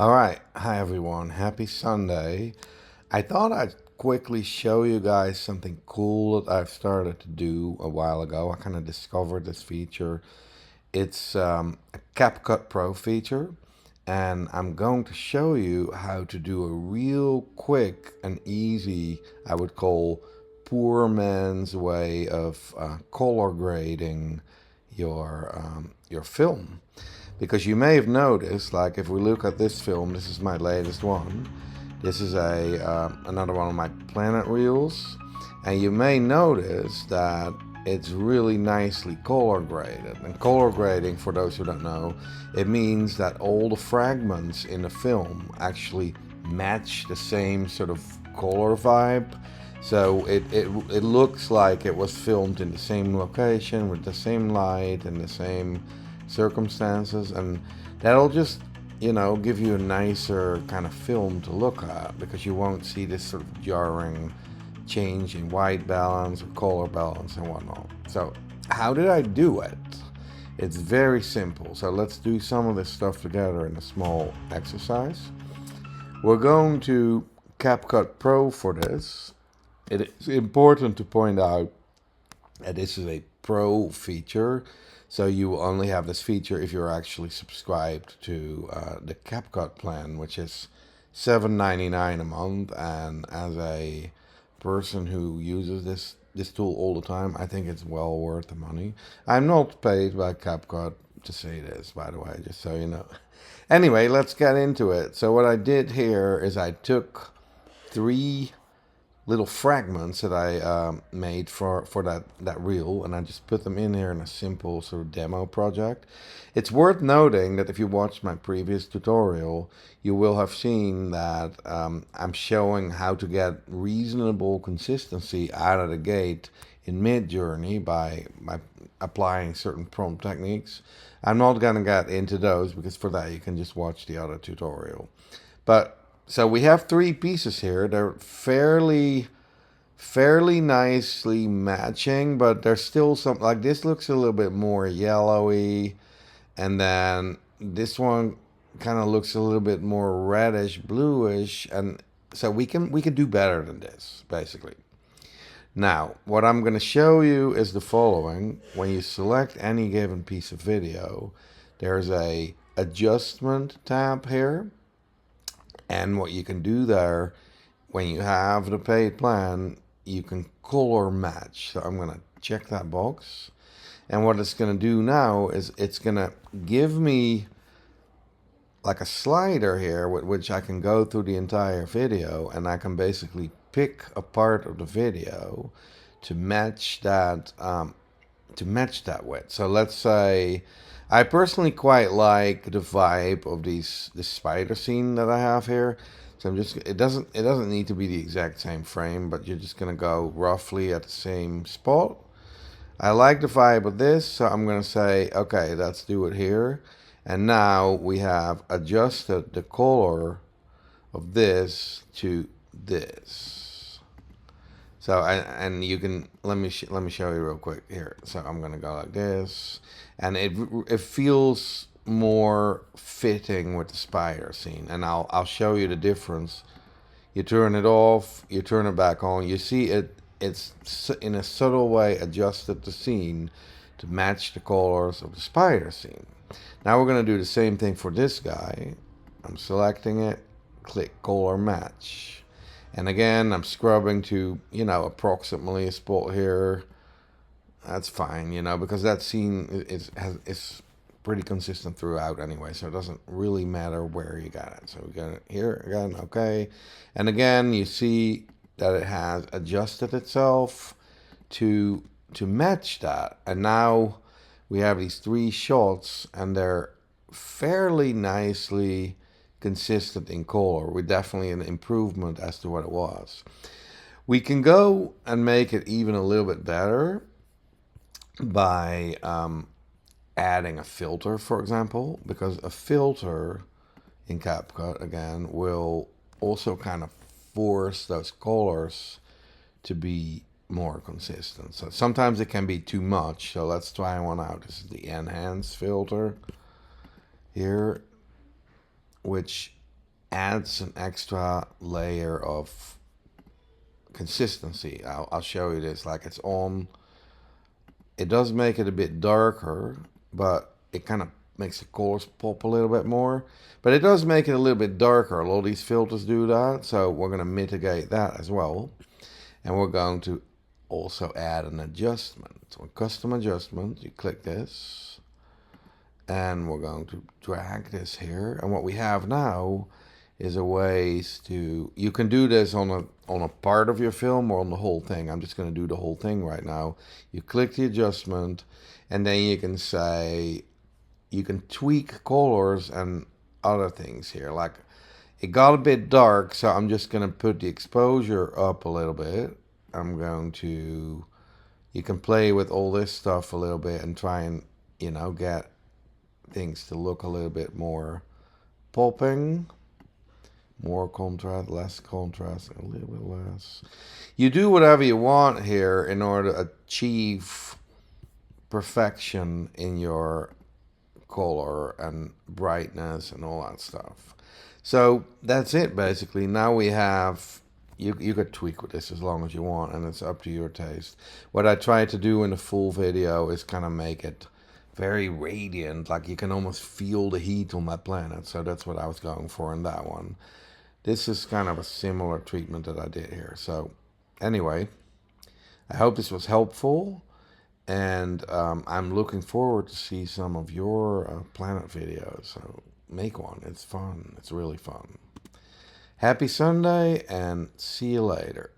All right. Hi, everyone. Happy Sunday. I thought I'd quickly show you guys something cool that I've started to do a while ago. I kind of discovered this feature. It's a CapCut Pro feature, and I'm going to show you how to do a real quick and easy, I would call, poor man's way of color grading your film. Because you may have noticed, like if we look at this film, this is my latest one. This is another one of my planet reels, and you may notice that it's really nicely color graded. And color grading, for those who don't know, it means that all the fragments in the film actually match the same sort of color vibe. So it looks like it was filmed in the same location with the same light and the same circumstances, and that'll just give you a nicer kind of film to look at, because you won't see this sort of jarring change in white balance or color balance and whatnot. So how did I do it? It's very simple. So let's do some of this stuff together in a small exercise. We're going to CapCut Pro for this. It is important to point out that this is a pro feature, so you will only have this feature if you're actually subscribed to the CapCut plan, which is $7.99 a month. And as a person who uses this tool all the time, I think it's well worth the money. I'm not paid by CapCut to say this, by the way, just so you know. Anyway, let's get into it. So what I did here is I took three little fragments that I made for that reel, and I just put them in here in a simple sort of demo project. It's worth noting that if you watched my previous tutorial, you will have seen that I'm showing how to get reasonable consistency out of the gate in mid-journey by applying certain prompt techniques. I'm not going to get into those, because for that you can just watch the other tutorial. But so we have three pieces here. They're fairly nicely matching, but there's still some, like this looks a little bit more yellowy, and then this one kind of looks a little bit more reddish bluish, and so we can do better than this, basically. Now, what I'm going to show you is the following. When you select any given piece of video, there's a adjustment tab here. And what you can do there, when you have the paid plan, you can color match. So I'm going to check that box. And what it's going to do now is it's going to give me like a slider here with which I can go through the entire video, and I can basically pick a part of the video to match that with. So let's say I personally quite like the vibe of this spider scene that I have here. So I'm just, it doesn't need to be the exact same frame, but you're just gonna go roughly at the same spot. I like the vibe of this, so I'm gonna say, okay, let's do it here. And now we have adjusted the color of this to this. So and you can let me show you real quick here. So I'm gonna go like this, and it feels more fitting with the spider scene. And I'll show you the difference. You turn it off, you turn it back on. You see it's in a subtle way adjusted the scene to match the colors of the spider scene. Now we're gonna do the same thing for this guy. I'm selecting it, click color match. And again, I'm scrubbing to, approximately a spot here. That's fine, because that scene is pretty consistent throughout anyway, so it doesn't really matter where you got it. So we got it here again, okay. And again, you see that it has adjusted itself to match that. And now we have these three shots, and they're fairly nicely consistent in color, with definitely an improvement as to what it was. We can go and make it even a little bit better by adding a filter, for example, because a filter in CapCut, again, will also kind of force those colors to be more consistent. So sometimes it can be too much, so let's try one out. This is the enhance filter here, which adds an extra layer of consistency. I'll show you this. Like, it's on. It does make it a bit darker, but it kind of makes the colors pop a little bit more. But it does make it a little bit darker. A lot of these filters do that, so we're going to mitigate that as well. And we're going to also add an adjustment. So custom adjustment, you click this, and we're going to drag this here. And what we have now is a ways to, you can do this on a part of your film or on the whole thing. I'm just going to do the whole thing right now. You click the adjustment, and then you can say, you can tweak colors and other things here. Like, it got a bit dark, so I'm just going to put the exposure up a little bit. I'm going to, you can play with all this stuff a little bit and try and, you know, get things to look a little bit more popping. More contrast, less contrast, a little bit less. You do whatever you want here in order to achieve perfection in your color and brightness and all that stuff. So that's it basically. Now we have, you could tweak with this as long as you want, and it's up to your taste. What I try to do in the full video is kind of make it very radiant, like you can almost feel the heat on that planet. So that's what I was going for in that one. This is kind of a similar treatment that I did here. So anyway, I hope this was helpful, and I'm looking forward to see some of your planet videos. So make one. It's fun. It's really fun. Happy Sunday, and see you later.